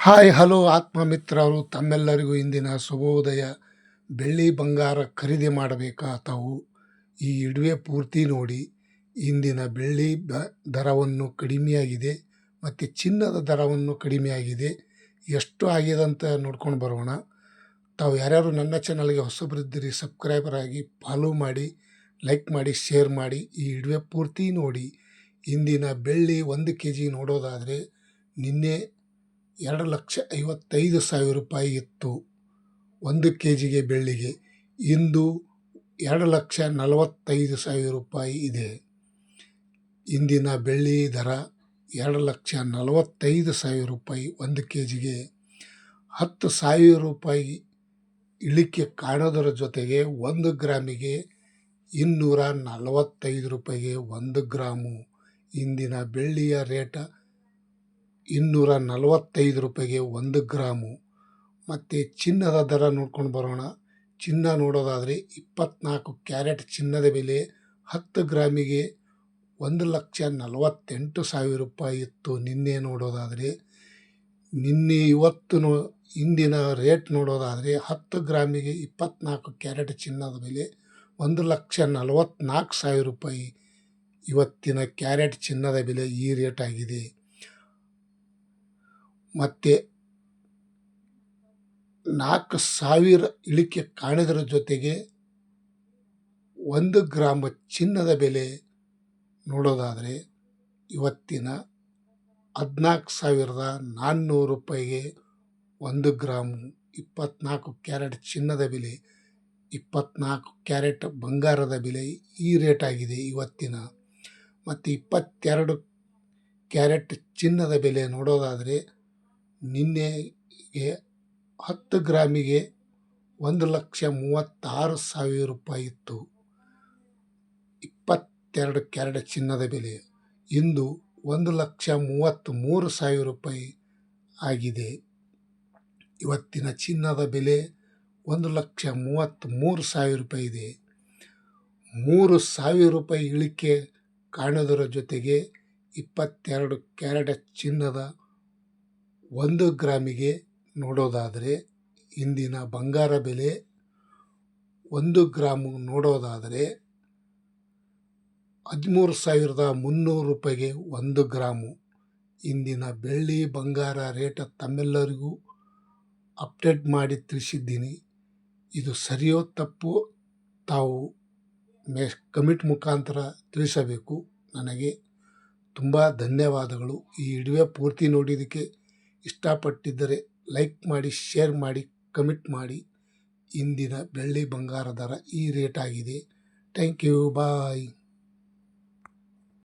Hi hello ಆತ್ಮಮಿತ್ರರು ತಮ್ಮೆಲ್ಲರಿಗೂ ಇಂದಿನ ಶುಭೋದಯ. ಬೆಳ್ಳಿ ಬಂಗಾರ ಖರೀದಿ ಮಾಡಬೇಕಾ ತಾವು ಈ ವಿಡಿಯೋ ಪೂರ್ತಿ ನೋಡಿ. ಇಂದಿನ ಬೆಳ್ಳಿ ದರವನ್ನು ಕಡಿಮೆಯಾಗಿದೆ ಮತ್ತು ಚಿನ್ನದ ದರವನ್ನು ಕಡಿಮೆಯಾಗಿದೆ. ಎಷ್ಟು ಆಗಿದೆ ಅಂತ ನೋಡ್ಕೊಂಡು ಬರೋಣ. ತಾವು ಯಾರ್ಯಾರು ನನ್ನ ಚಾನಲ್ಗೆ ಹೊಸಬರಿದ್ದೀರಿ ಸಬ್ಸ್ಕ್ರೈಬರ್ ಆಗಿ ಫಾಲೋ ಮಾಡಿ, ಲೈಕ್ ಮಾಡಿ, ಶೇರ್ ಮಾಡಿ. ಈ ವಿಡಿಯೋ ಪೂರ್ತಿ ನೋಡಿ. ಇಂದಿನ ಬೆಳ್ಳಿ 1 kg ನೋಡೋದಾದರೆ ನಿನ್ನೆ 2,55,000 ರೂಪಾಯಿ ಇತ್ತು 1 kgಗೆ ಬೆಳ್ಳಿಗೆ. ಇಂದು 2,45,000 ರೂಪಾಯಿ ಇದೆ. ಇಂದಿನ ಬೆಳ್ಳಿ ದರ 2,45,000 ರೂಪಾಯಿ 1 kgಗೆ. 10,000 ರೂಪಾಯಿ ಇಳಿಕೆ ಕಾಣೋದರ ಜೊತೆಗೆ 1 ಗ್ರಾಮಿಗೆ 245 ರೂಪಾಯಿಗೆ 1 ಗ್ರಾಮು. ಇಂದಿನ ಬೆಳ್ಳಿಯ ರೇಟ 245 ರೂಪಾಯಿಗೆ 1 ಗ್ರಾಮು. ಮತ್ತು ಚಿನ್ನದ ದರ ನೋಡ್ಕೊಂಡು ಬರೋಣ. ಚಿನ್ನ ನೋಡೋದಾದರೆ 24 ಕ್ಯಾರೆಟ್ ಚಿನ್ನದ ಬೆಲೆ 10 ಗ್ರಾಮಿಗೆ 1,48,000 ರೂಪಾಯಿ ಇತ್ತು ನಿನ್ನೆ ನೋಡೋದಾದರೆ. ಇಂದಿನ ರೇಟ್ ನೋಡೋದಾದರೆ 10 ಗ್ರಾಮಿಗೆ 24 ಕ್ಯಾರೆಟ್ ಚಿನ್ನದ ಬೆಲೆ 1,44,000 ರೂಪಾಯಿ. ಇವತ್ತಿನ ಕ್ಯಾರೆಟ್ ಚಿನ್ನದ ಬೆಲೆ ಈ ರೇಟ್ ಆಗಿದೆ. ಮತ್ತು 4,000 ಇಳಿಕೆ ಕಾಣಿದರ ಜೊತೆಗೆ 1 ಗ್ರಾಮ್ ಚಿನ್ನದ ಬೆಲೆ ನೋಡೋದಾದರೆ ಇವತ್ತಿನ 14,400 ರೂಪಾಯಿಗೆ 1 ಗ್ರಾಮು. 24 ಕ್ಯಾರೆಟ್ ಚಿನ್ನದ ಬೆಲೆ, 24 ಕ್ಯಾರೆಟ್ ಬಂಗಾರದ ಬೆಲೆ ಈ ರೇಟ್ ಆಗಿದೆ ಇವತ್ತಿನ. ಮತ್ತು 22 ಕ್ಯಾರೆಟ್ ಚಿನ್ನದ ಬೆಲೆ ನೋಡೋದಾದರೆ ನಿನ್ನೆಗೆ 10 ಗ್ರಾಮಿಗೆ 1,36,000 ರೂಪಾಯಿ ಇತ್ತು 22 ಕ್ಯಾರೆಟ್ ಚಿನ್ನದ ಬೆಲೆ. ಇಂದು 1,33,000 ರೂಪಾಯಿ ಆಗಿದೆ. ಇವತ್ತಿನ ಚಿನ್ನದ ಬೆಲೆ 1,33,000 ರೂಪಾಯಿ ಇದೆ. 3,000 ರೂಪಾಯಿ ಇಳಿಕೆ ಕಾಣೋದರ ಜೊತೆಗೆ 22 ಕ್ಯಾರೆಟ್ ಚಿನ್ನದ 1 ಗ್ರಾಮಿಗೆ ನೋಡೋದಾದರೆ ಇಂದಿನ ಬಂಗಾರ ಬೆಲೆ 1 ಗ್ರಾಮು ನೋಡೋದಾದರೆ 13,300 ರೂಪಾಯಿಗೆ 1 ಗ್ರಾಮು. ಇಂದಿನ ಬೆಳ್ಳಿ ಬಂಗಾರ ರೇಟ್ ತಮ್ಮೆಲ್ಲರಿಗೂ ಅಪ್ಡೇಟ್ ಮಾಡಿ ತಿಳಿಸಿದ್ದೀನಿ. ಇದು ಸರಿಯೋ ತಪ್ಪು ತಾವು ಕಮೆಂಟ್ ಮುಖಾಂತರ ತಿಳಿಸಬೇಕು. ನನಗೆ ತುಂಬ ಧನ್ಯವಾದಗಳು. ಈ ವಿಡಿಯೋ ಪೂರ್ತಿ ನೋಡಿದ್ದಕ್ಕೆ ಇಷ್ಟಪಟ್ಟಿದ್ದರೆ ಲೈಕ್ ಮಾಡಿ, ಶೇರ್ ಮಾಡಿ, ಕಮೆಂಟ್ ಮಾಡಿ. ಇಂದಿನ ಬೆಳ್ಳಿ ಬಂಗಾರ ದರ ಈ ರೇಟ್ ಆಗಿದೆ. Thank you, bye.